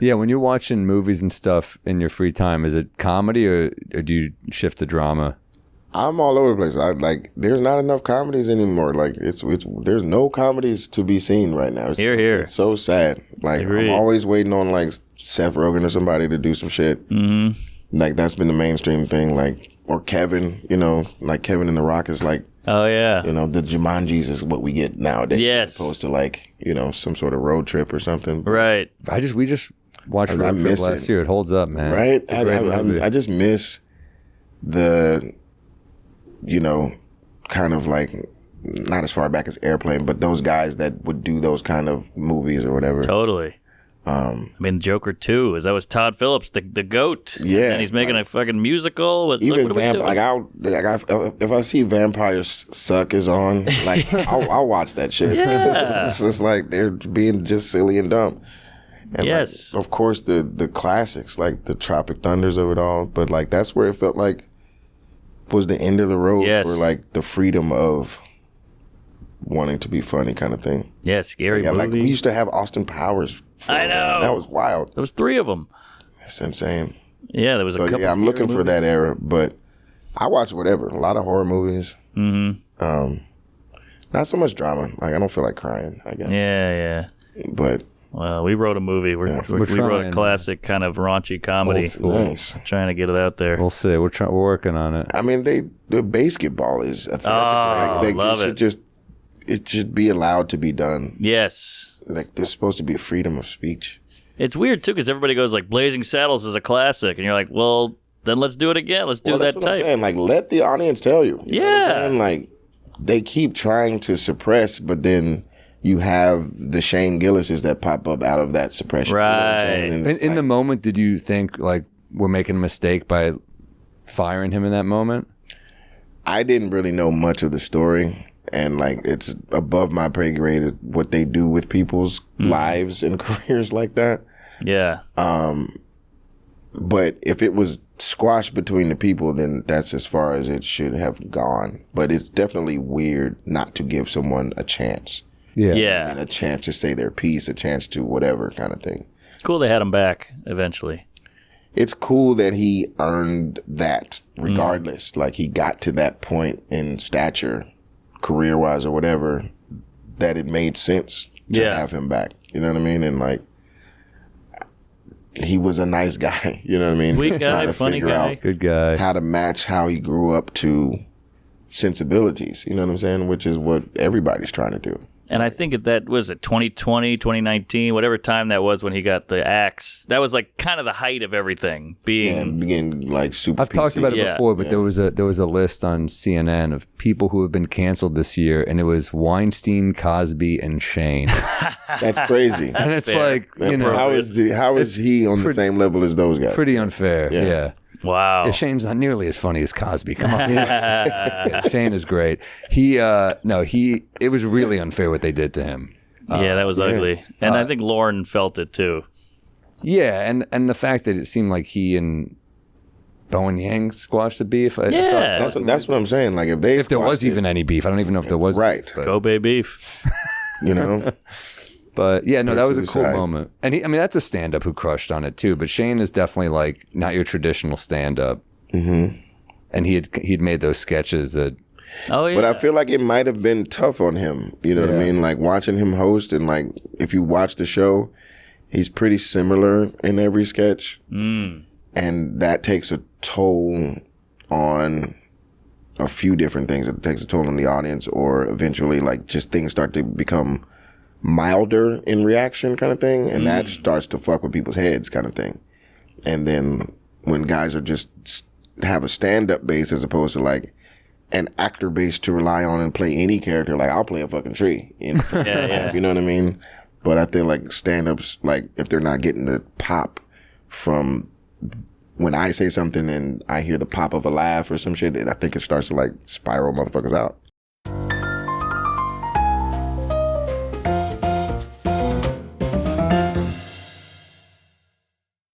Yeah, when you're watching movies and stuff in your free time, is it comedy or do you shift to drama? I'm all over the place. There's not enough comedies anymore. Like there's no comedies to be seen right now. It's so sad. Like I'm always waiting on like Seth Rogen or somebody to do some shit. Mm-hmm. Like that's been the mainstream thing. Like or Kevin, like Kevin and The Rock is like. Oh yeah. The Jumanjis is what we get nowadays. Yes. As opposed to like some sort of road trip or something. Right. We just watched Road Trip last year. It holds up, man. Right. I just miss the. Kind of like, not as far back as Airplane, but those guys that would do those kind of movies or whatever. Totally. Joker 2, that was Todd Phillips, the GOAT. Yeah. And he's making a fucking musical. Even if I see Vampires Suck is on, like, I'll watch that shit. Yeah. It's just like they're being just silly and dumb. And yes. Like, of course, the classics, like the Tropic Thunders of it all, but like that's where it felt like was the end of the road for like the freedom of wanting to be funny kind of thing. Yeah, scary movie. Like we used to have Austin Powers. I know. That was wild. There was 3 of them. That's insane. Yeah, there was a couple. Yeah, I'm looking for that era, but I watch whatever. A lot of horror movies. Mm-hmm. Not so much drama. Like I don't feel like crying, I guess. Yeah. But well, we wrote a movie. We wrote a classic kind of raunchy comedy. Nice. Trying to get it out there. We'll see. We're working on it. I mean, the basketball is athletic. Love it. It should be allowed to be done. Yes. Like there's supposed to be a freedom of speech. It's weird too because everybody goes like Blazing Saddles is a classic, and you're like, well, then let's do it again. Let's do that that's what type. I'm saying. Like let the audience tell you. You know what I'm Yeah. saying? Like they keep trying to suppress, but then. You have the Shane Gillises that pop up out of that suppression. Right. You know what I'm saying? In the moment, did you think like we're making a mistake by firing him in that moment? I didn't really know much of the story, and like it's above my pay grade what they do with people's lives and careers like that. Yeah. But if it was squashed between the people, then that's as far as it should have gone. But it's definitely weird not to give someone a chance. Yeah. And a chance to say their piece, a chance to whatever kind of thing. Cool they had him back eventually. It's cool that he earned that regardless. Like he got to that point in stature, career-wise or whatever, that it made sense to have him back. You know what I mean? And like, he was a nice guy. You know what I mean? Sweet guy, funny guy. Good guy. How to match how he grew up to sensibilities. You know what I'm saying? Which is what everybody's trying to do. And I think that was 2020, 2019, whatever time that was when he got the axe. That was like kind of the height of everything being like super. I've talked about it before, but there was a list on CNN of people who have been canceled this year, and it was Weinstein, Cosby, and Shane. That's crazy. And it's fair. Like how is he on the same level as those guys? Pretty unfair. Yeah. Wow. Yeah, Shane's not nearly as funny as Cosby. Come on. Yeah, Shane is great. It was really unfair what they did to him. Yeah, that was ugly. And I think Lauren felt it too. Yeah, and the fact that it seemed like he and Bowen Yang squashed the beef. Yeah. That's what I'm saying. Like if there was even any beef. I don't even know if there was. Right. Go Bay Beef. You know? But yeah, no, that was a cool moment. And that's a stand-up who crushed on it too. But Shane is definitely like not your traditional stand-up. Mm-hmm. And he'd made those sketches that. Oh yeah. But I feel like it might have been tough on him. You know what I mean? Like watching him host, and like if you watch the show, he's pretty similar in every sketch, and that takes a toll on a few different things. It takes a toll on the audience, or eventually, like just things start to become milder in reaction kind of thing, and that starts to fuck with people's heads kind of thing. And then when guys are just have a stand-up base as opposed to like an actor base to rely on and play any character, like I'll play a fucking tree, you know? You know what I mean? But I feel like stand-ups, like if they're not getting the pop from when I say something and I hear the pop of a laugh or some shit, I think it starts to like spiral motherfuckers out.